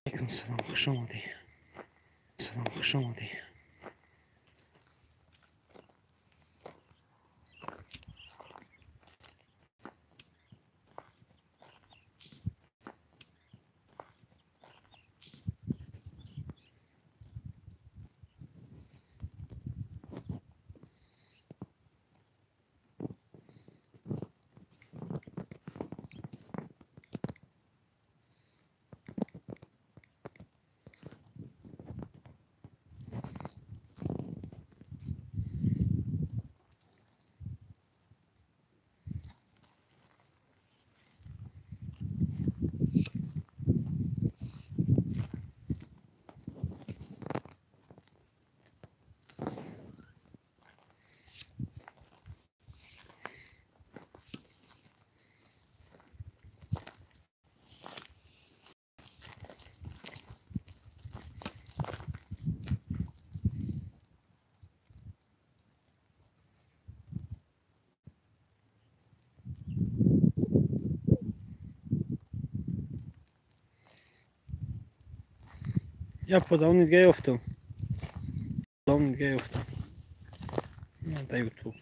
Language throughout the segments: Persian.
علیکم سلام، خوش آمدی. سلام، خوش آمدی. Я подавно دیگه افتم. подавно دیگه افتم. در یوتیوب.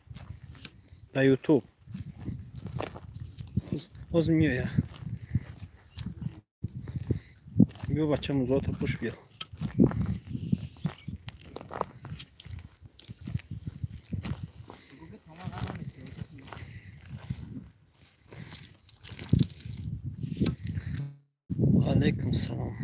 در یوتیوب. باز میاد. بیا بچه موضوعات خوش بیا. علیکم سلام.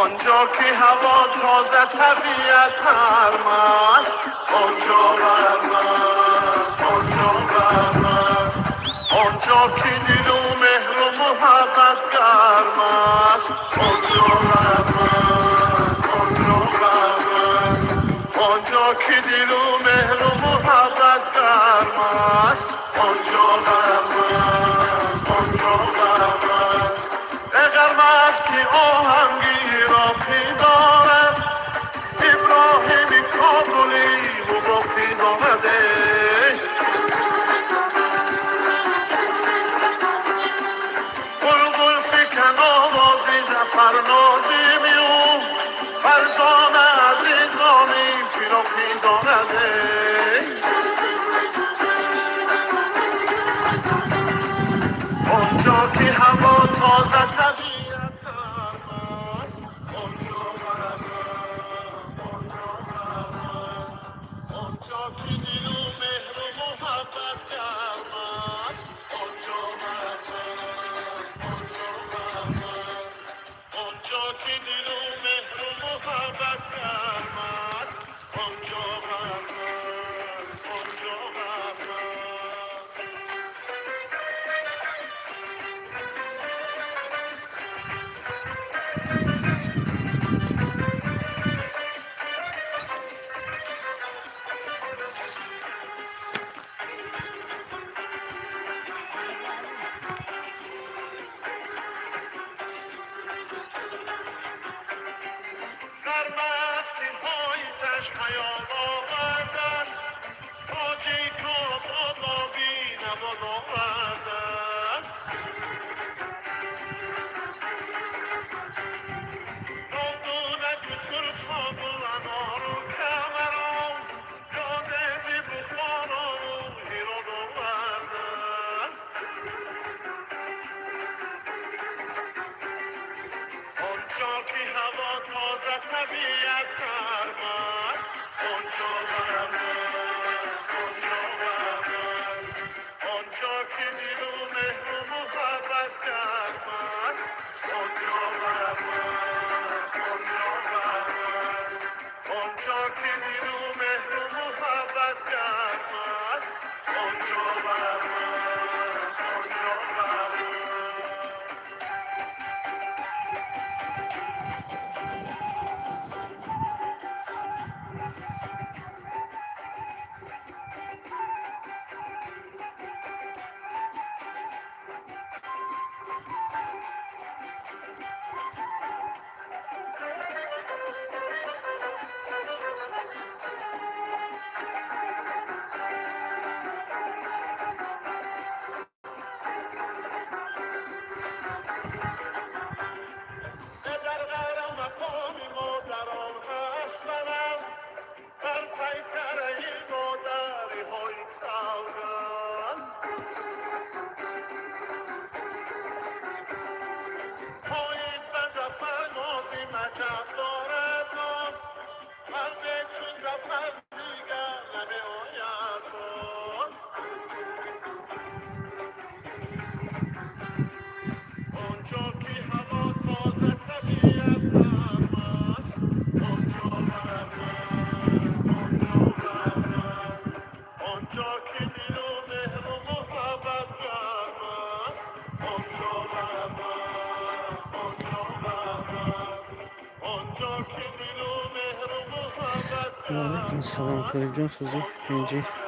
آنجا که هوا تازه طبیعت نرم است، آنجا گرم است، آنجا گرم است. آنجا که دل و مهر و محبت گرم است، آنجا گرم است، آنجا گرم است. آنجا که دل و مهر و محبت گرم است، آنجا گرم است، آنجا گرم است. گرم است که آهنگی را پیدارد، ابراهیم کابلی و باقی دارده. بلبل فکن آوازی زفر نازیمی و فرزان عزیزانی فراقی دارده. آنجا که هوا تازه طبیعت نرم است، آنجا گرم است، آنجا گرم است. آنجا که خودش پیام آورده است تاجی کا بالا بی نوان آورده است نامدونک سرخا بلنارو کمران یاد دی بخارانو هیران آورده است آنجا که هوا تازه طبیعت نرم است آنجا برم است آنجا برم است آنجا که دل و مهر و محبت گرم است آنجا برم است آنجا برم است آنجا که دل و مهر و محبت گرم است آنجا برم است آنجا برم است در غرم مقام مادران هست منم در پیکره مادری های سوگن پایید به زفر نازی مجب دارد ناز قلب چون زفر دیگر نمی آید باز آنجا که هوا تازه طبیعت نرم است آنجا برم است آنجا برم است آنجا که دل و مهر و محبت گرم است آنجا برم است آنجا برم است آنجا که دل و مهر و محبت علیکم گرم السلام است فرید جان سوزی آنجا اینجی برم